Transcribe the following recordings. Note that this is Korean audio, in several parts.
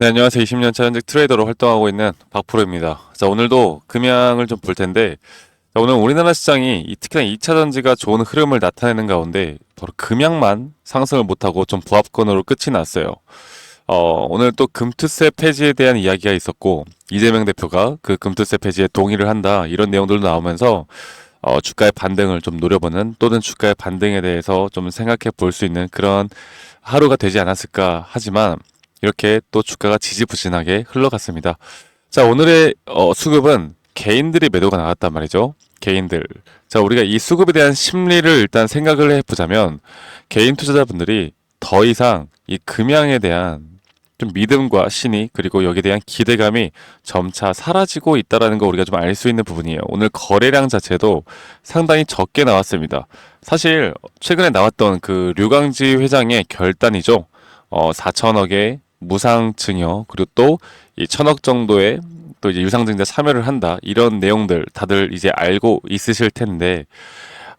네, 안녕하세요. 20년차 현직 트레이더로 활동하고 있는 박프로입니다. 자, 오늘도 금양을 좀 볼 텐데, 자, 오늘 우리나라 시장이 특히나 2차 전지가 좋은 흐름을 나타내는 가운데, 바로 금양만 상승을 못하고 좀 부합권으로 끝이 났어요. 오늘 또 금투세 폐지에 대한 이야기가 있었고, 이재명 대표가 그 금투세 폐지에 동의를 한다, 이런 내용들도 나오면서, 주가의 반등을 좀 노려보는 또는 주가의 반등에 대해서 좀 생각해 볼 수 있는 그런 하루가 되지 않았을까 하지만 이렇게 또 주가가 지지부진하게 흘러갔습니다. 자, 오늘의 수급은 개인들이 매도가 나갔단 말이죠. 개인들. 자, 우리가 이 수급에 대한 심리를 일단 생각을 해보자면 개인 투자자분들이 더 이상 이 금양에 대한 좀 믿음과 신의 그리고 여기에 대한 기대감이 점차 사라지고 있다라는 거 우리가 좀 알 수 있는 부분이에요. 오늘 거래량 자체도 상당히 적게 나왔습니다. 사실 최근에 나왔던 그 류광지 회장의 결단이죠. 4천억의 무상 증여 그리고 또 이 천억 정도의 또 이제 유상증자 참여를 한다 이런 내용들 다들 이제 알고 있으실 텐데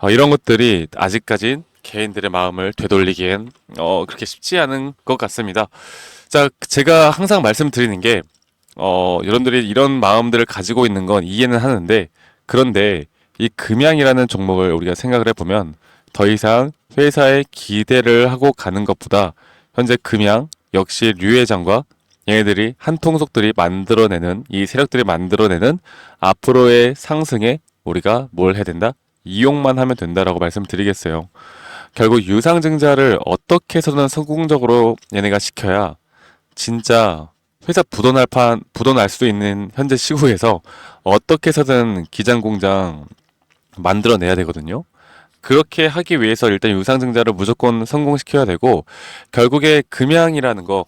이런 것들이 아직까진 개인들의 마음을 되돌리기엔 그렇게 쉽지 않은 것 같습니다. 자, 제가 항상 말씀드리는 게 여러분들이 이런 마음들을 가지고 있는 건 이해는 하는데 그런데 이 금양이라는 종목을 우리가 생각을 해보면 더 이상 회사에 기대를 하고 가는 것보다 현재 금양 역시 류 회장과 얘네들이 한 통속들이 만들어내는 이 세력들이 만들어내는 앞으로의 상승에 우리가 뭘 해야 된다? 이용만 하면 된다라고 말씀드리겠어요. 결국 유상증자를 어떻게 해서든 성공적으로 얘네가 시켜야 진짜 회사 부도날 수도 있는 현재 시국에서 어떻게 해서든 기장 공장 만들어내야 되거든요. 그렇게 하기 위해서 일단 유상증자를 무조건 성공시켜야 되고 결국에 금양이라는 거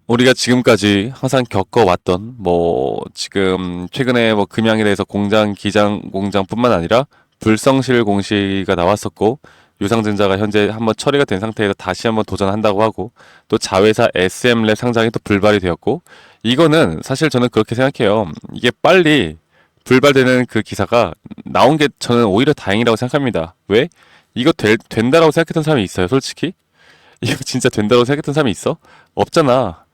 우리가 지금까지 항상 겪어왔던 뭐 지금 최근에 뭐 금양에 대해서 공장 기장 공장뿐만 아니라 불성실 공시가 나왔었고 유상증자가 현재 한번 처리가 된 상태에서 다시 한번 도전한다고 하고 또 자회사 SM랩 상장이 또 불발이 되었고 이거는 사실 저는 그렇게 생각해요. 이게 빨리 불발되는 그 기사가 나온 게 저는 오히려 다행이라고 생각합니다. 왜? 이거 된다라고 생각했던 사람이 있어요, 솔직히? 이거 진짜 된다고 생각했던 사람이 있어? 없잖아.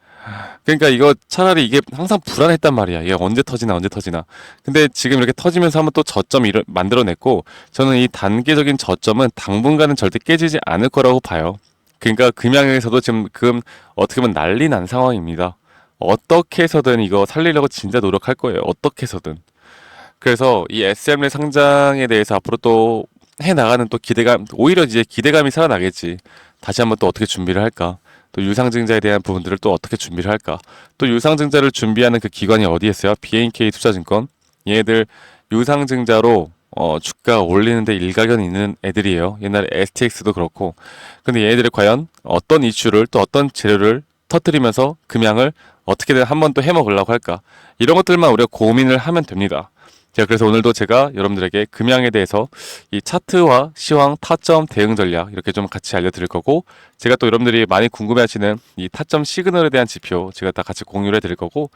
그러니까 이거 차라리 이게 항상 불안했단 말이야. 이게 언제 터지나 언제 터지나. 근데 지금 이렇게 터지면서 한번 또 저점 만들어냈고 저는 이 단계적인 저점은 당분간은 절대 깨지지 않을 거라고 봐요. 그러니까 금양에서도 지금 어떻게 보면 난리 난 상황입니다. 어떻게 해서든 이거 살리려고 진짜 노력할 거예요. 어떻게 해서든. 그래서 이 SM의 상장에 대해서 앞으로 또 해나가는 또 기대감, 오히려 이제 기대감이 살아나겠지. 다시 한번 또 어떻게 준비를 할까? 또 유상증자에 대한 부분들을 또 어떻게 준비를 할까? 또 유상증자를 준비하는 그 기관이 어디 있어요? BNK 투자증권. 얘네들 유상증자로 주가 올리는데 일가견이 있는 애들이에요. 옛날에 STX도 그렇고. 근데 얘네들이 과연 어떤 이슈를 또 어떤 재료를 터뜨리면서 금양을 어떻게든 한번 또 해먹으려고 할까? 이런 것들만 우리가 고민을 하면 됩니다. 자, 그래서 오늘도 제가 여러분들에게 금양에 대해서 이 차트와 시황, 타점, 대응 전략 이렇게 좀 같이 알려드릴 거고 제가 또 여러분들이 많이 궁금해하시는 이 타점 시그널에 대한 지표 제가 다 같이 공유를 해드릴 거고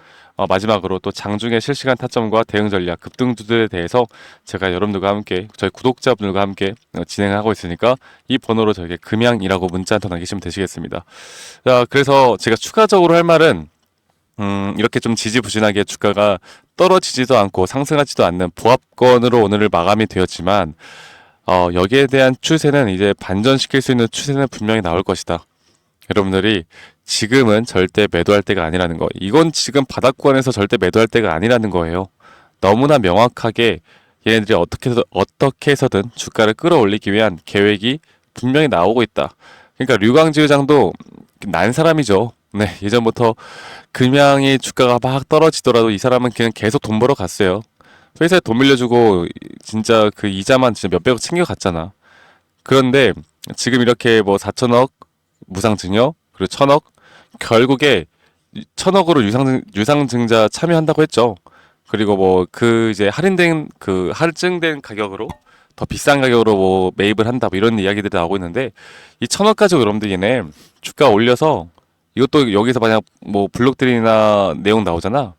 마지막으로 또 장중의 실시간 타점과 대응 전략, 급등주들에 대해서 제가 여러분들과 함께 저희 구독자분들과 함께 진행을 하고 있으니까 이 번호로 저에게 금양이라고 문자 한 통 남기시면 되시겠습니다. 자, 그래서 제가 추가적으로 할 말은 이렇게 좀 지지부진하게 주가가 떨어지지도 않고 상승하지도 않는 보합권으로 오늘을 마감이 되었지만, 여기에 대한 추세는 이제 반전시킬 수 있는 추세는 분명히 나올 것이다. 여러분들이 지금은 절대 매도할 때가 아니라는 거. 이건 지금 바닥권에서 절대 매도할 때가 아니라는 거예요. 너무나 명확하게 얘네들이 어떻게 해서든 주가를 끌어올리기 위한 계획이 분명히 나오고 있다. 그러니까 류광지 회장도 난 사람이죠. 네, 예전부터 금양이 주가가 막 떨어지더라도 이 사람은 그냥 계속 돈 벌어 갔어요. 회사에 돈 빌려주고 진짜 그 이자만 진짜 몇백억 챙겨갔잖아. 그런데 지금 이렇게 뭐 4천억 무상증여 그리고 천억 결국에 천억으로 유상증자 참여한다고 했죠. 그리고 뭐 그 이제 할증된 가격으로 더 비싼 가격으로 뭐 매입을 한다 뭐 이런 이야기들이 나오고 있는데 이 천억 가지고 여러분들 얘네 주가 올려서 이것도 여기서 만약 뭐 블록들이나 내용 나오잖아.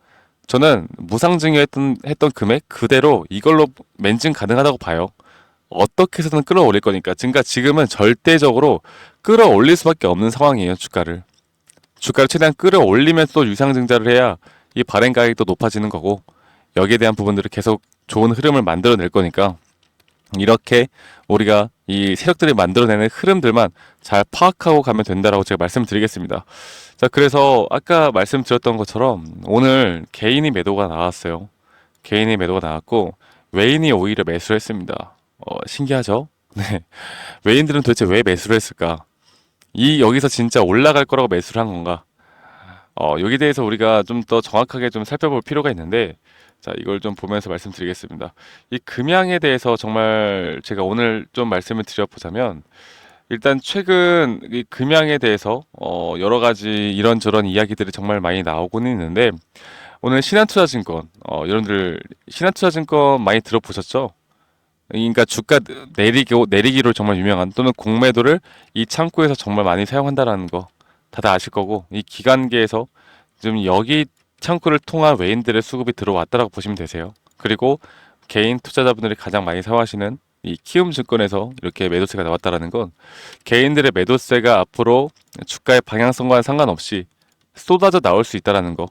저는 무상증여 했던 금액 그대로 이걸로 맨증 가능하다고 봐요. 어떻게 해서든 끌어올릴 거니까. 그러니까 지금은 절대적으로 끌어올릴 수밖에 없는 상황이에요, 주가를. 주가를 최대한 끌어올리면서 또 유상증자를 해야 이 발행 가격이 또 높아지는 거고, 여기에 대한 부분들을 계속 좋은 흐름을 만들어낼 거니까, 이렇게 우리가 이 세력들이 만들어내는 흐름들만 잘 파악하고 가면 된다라고 제가 말씀드리겠습니다. 자, 그래서 아까 말씀드렸던 것처럼 오늘 개인이 매도가 나왔어요. 개인이 매도가 나왔고 외인이 오히려 매수를 했습니다. 신기하죠? 네. 외인들은 도대체 왜 매수를 했을까? 여기서 진짜 올라갈 거라고 매수를 한 건가? 여기 대해서 우리가 좀 더 정확하게 좀 살펴볼 필요가 있는데, 자, 이걸 좀 보면서 말씀드리겠습니다. 이 금양에 대해서 정말 제가 오늘 좀 말씀을 드려보자면, 일단 최근 이 금양에 대해서 여러 가지 이런저런 이야기들이 정말 많이 나오고는 있는데, 오늘 신한투자증권, 여러분들 신한투자증권 많이 들어보셨죠? 그러니까 주가 내리기로 정말 유명한, 또는 공매도를 이 창구에서 정말 많이 사용한다라는 거 다들 아실 거고, 이 기관계에서 지금 여기 창구를 통한 외인들의 수급이 들어왔다라고 보시면 되세요. 그리고 개인 투자자분들이 가장 많이 사용하시는 이 키움증권에서 이렇게 매도세가 나왔다라는 건, 개인들의 매도세가 앞으로 주가의 방향성과는 상관없이 쏟아져 나올 수 있다라는 거.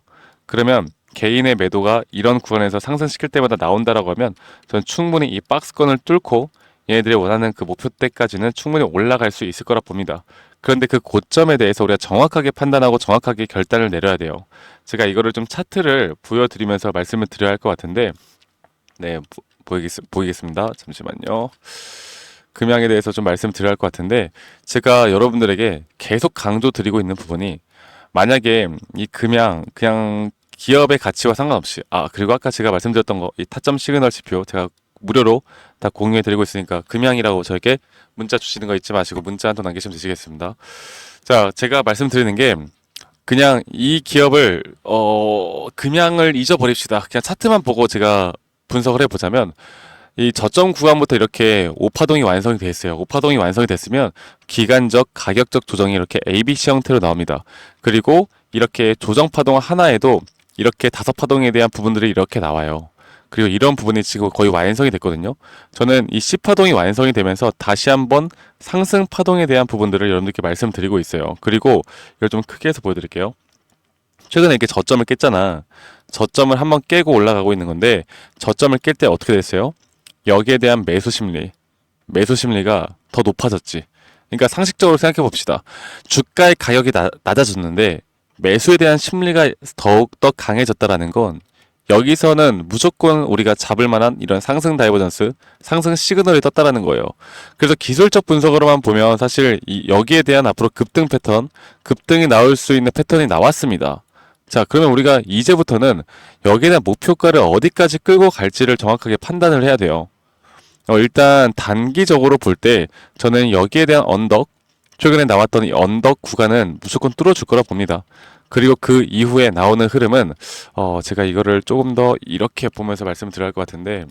그러면 개인의 매도가 이런 구간에서 상승시킬 때마다 나온다라고 하면, 저는 충분히 이 박스권을 뚫고 얘네들이 원하는 그 목표대까지는 충분히 올라갈 수 있을 거라 봅니다. 그런데 그 고점에 대해서 우리가 정확하게 판단하고 정확하게 결단을 내려야 돼요. 제가 이거를 좀 차트를 보여드리면서 말씀을 드려야 할 것 같은데, 네, 보이겠습니다. 잠시만요. 금양에 대해서 좀 말씀드려야 할 것 같은데, 제가 여러분들에게 계속 강조드리고 있는 부분이, 만약에 이 금양 그냥 기업의 가치와 상관없이, 그리고 아까 제가 말씀드렸던 거, 이 타점 시그널 지표 제가 무료로 다 공유해 드리고 있으니까, 금양이라고 저에게 문자 주시는 거 잊지 마시고 문자 한 통 남기시면 되시겠습니다. 자, 제가 말씀드리는 게, 그냥 이 기업을 금양을 잊어버립시다. 그냥 차트만 보고 제가 분석을 해보자면, 이 저점 구간부터 이렇게 오파동이 완성이 됐어요. 오파동이 완성이 됐으면 기간적, 가격적 조정이 이렇게 ABC 형태로 나옵니다. 그리고 이렇게 조정 파동 하나에도 이렇게 5파동에 대한 부분들이 이렇게 나와요. 그리고 이런 부분이 지금 거의 완성이 됐거든요. 저는 이 C파동이 완성이 되면서 다시 한번 상승 파동에 대한 부분들을 여러분들께 말씀드리고 있어요. 그리고 이걸 좀 크게 해서 보여드릴게요. 최근에 이렇게 저점을 깼잖아. 저점을 한번 깨고 올라가고 있는 건데, 저점을 깰 때 어떻게 됐어요? 여기에 대한 매수 심리가 더 높아졌지. 그러니까 상식적으로 생각해 봅시다. 주가의 가격이 낮아졌는데 매수에 대한 심리가 더욱더 강해졌다라는 건, 여기서는 무조건 우리가 잡을 만한 이런 상승 다이버전스, 상승 시그널이 떴다라는 거예요. 그래서 기술적 분석으로만 보면 사실 여기에 대한 앞으로 급등 패턴, 급등이 나올 수 있는 패턴이 나왔습니다. 자, 그러면 우리가 이제부터는 여기에 대한 목표가를 어디까지 끌고 갈지를 정확하게 판단을 해야 돼요. 일단 단기적으로 볼 때 저는 여기에 대한 언덕, 최근에 나왔던 이 언덕 구간은 무조건 뚫어줄 거라 봅니다. 그리고 그 이후에 나오는 흐름은 제가 이거를 조금 더 이렇게 보면서 말씀드려야 할 것 같은데,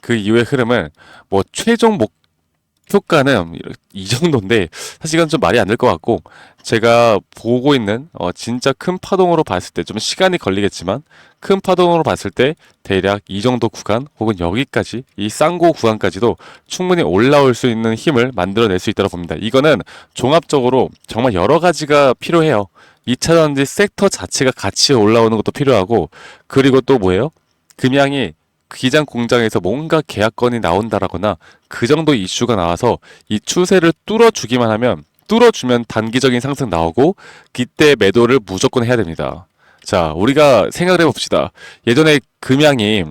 그 이후의 흐름은 뭐 최종 목표가는 이 정도인데, 사실 이건 좀 말이 안 될 것 같고, 제가 보고 있는 진짜 큰 파동으로 봤을 때, 좀 시간이 걸리겠지만 큰 파동으로 봤을 때 대략 이 정도 구간, 혹은 여기까지 이 쌍고 구간까지도 충분히 올라올 수 있는 힘을 만들어낼 수 있다고 봅니다. 이거는 종합적으로 정말 여러 가지가 필요해요. 2차전지 섹터 자체가 같이 올라오는 것도 필요하고, 그리고 또 뭐예요? 금양이 기장 공장에서 뭔가 계약건이 나온다라거나 그 정도 이슈가 나와서 이 추세를 뚫어주면 단기적인 상승 나오고, 그때 매도를 무조건 해야 됩니다. 자, 우리가 생각을 해봅시다. 예전에 금양이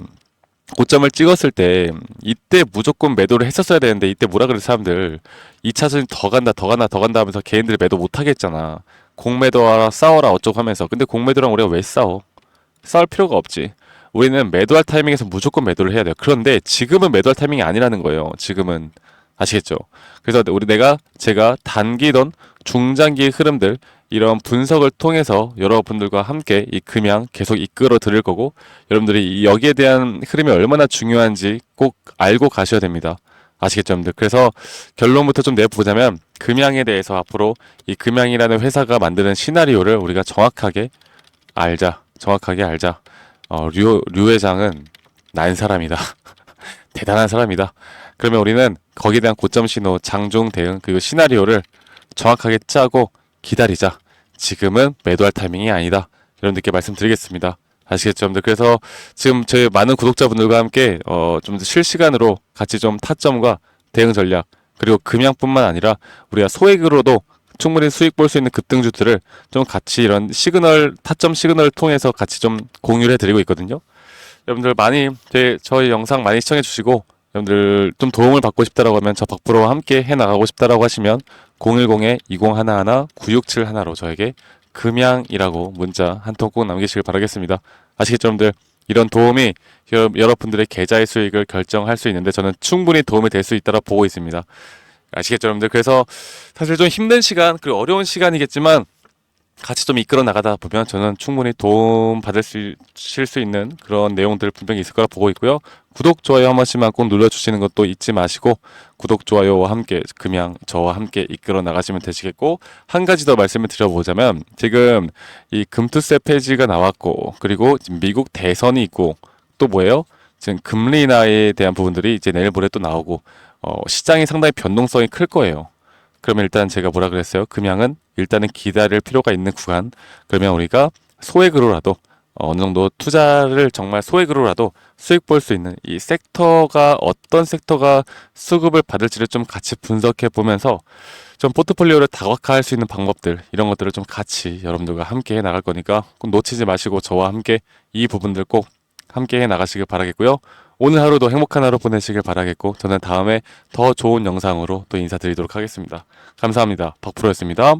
고점을 찍었을 때 이때 무조건 매도를 했었어야 되는데, 이때 뭐라 그랬어 사람들, 2차전이 더 간다 하면서 개인들이 매도 못하게 했잖아. 공매도하라, 싸워라 어쩌고 하면서. 근데 공매도랑 우리가 왜 싸워? 싸울 필요가 없지. 우리는 매도할 타이밍에서 무조건 매도를 해야 돼요. 그런데 지금은 매도할 타이밍이 아니라는 거예요. 지금은. 아시겠죠? 그래서 제가 단기든 중장기의 흐름들, 이런 분석을 통해서 여러분들과 함께 이 금양 계속 이끌어 드릴 거고, 여러분들이 여기에 대한 흐름이 얼마나 중요한지 꼭 알고 가셔야 됩니다. 아시겠죠, 여러분들? 그래서 결론부터 좀 내보자면, 금양에 대해서 앞으로 이 금양이라는 회사가 만드는 시나리오를 우리가 정확하게 알자. 류 회장은 난 사람이다. 대단한 사람이다. 그러면 우리는 거기에 대한 고점 신호, 장중 대응, 그리고 시나리오를 정확하게 짜고 기다리자. 지금은 매도할 타이밍이 아니다. 여러분들께 말씀드리겠습니다. 아시겠죠, 여러분들? 그래서 지금 저희 많은 구독자분들과 함께 좀 실시간으로 같이 좀 타점과 대응 전략, 그리고 금양뿐만 아니라 우리가 소액으로도 충분히 수익 볼 수 있는 급등주들을 좀 같이 이런 시그널, 타점 시그널을 통해서 같이 좀 공유를 해드리고 있거든요. 여러분들 많이 저희 영상 많이 시청해 주시고, 여러분들 좀 도움을 받고 싶다라고 하면 저 박프로와 함께 해 나가고 싶다라고 하시면 010-2011-9671로 저에게 금양이라고 문자 한 통 꼭 남기시길 바라겠습니다. 아시겠죠, 여러분들? 이런 도움이 여러분들의 계좌의 수익을 결정할 수 있는데 저는 충분히 도움이 될 수 있다고 보고 있습니다. 아시겠죠, 여러분들? 그래서 사실 좀 힘든 시간, 그리고 어려운 시간이겠지만 같이 좀 이끌어 나가다 보면 저는 충분히 도움 받으실 수 있는 그런 내용들 분명히 있을 거라 보고 있고요. 구독, 좋아요 한 번씩만 꼭 눌러주시는 것도 잊지 마시고, 구독, 좋아요와 함께 금양 저와 함께 이끌어 나가시면 되시겠고, 한 가지 더 말씀을 드려보자면 지금 이 금투세 폐지가 나왔고, 그리고 지금 미국 대선이 있고, 또 뭐예요? 지금 금리 인하에 대한 부분들이 이제 내일 모레 또 나오고, 시장이 상당히 변동성이 클 거예요. 그러면 일단 제가 뭐라 그랬어요? 금양은 일단은 기다릴 필요가 있는 구간. 그러면 우리가 소액으로라도 어느 정도 투자를 정말 소액으로라도 수익 볼 수 있는 이 섹터가 어떤 섹터가 수급을 받을지를 좀 같이 분석해 보면서 좀 포트폴리오를 다각화할 수 있는 방법들, 이런 것들을 좀 같이 여러분들과 함께 해 나갈 거니까 꼭 놓치지 마시고 저와 함께 이 부분들 꼭 함께 해 나가시길 바라겠고요. 오늘 하루도 행복한 하루 보내시길 바라겠고, 저는 다음에 더 좋은 영상으로 또 인사드리도록 하겠습니다. 감사합니다. 박프로였습니다.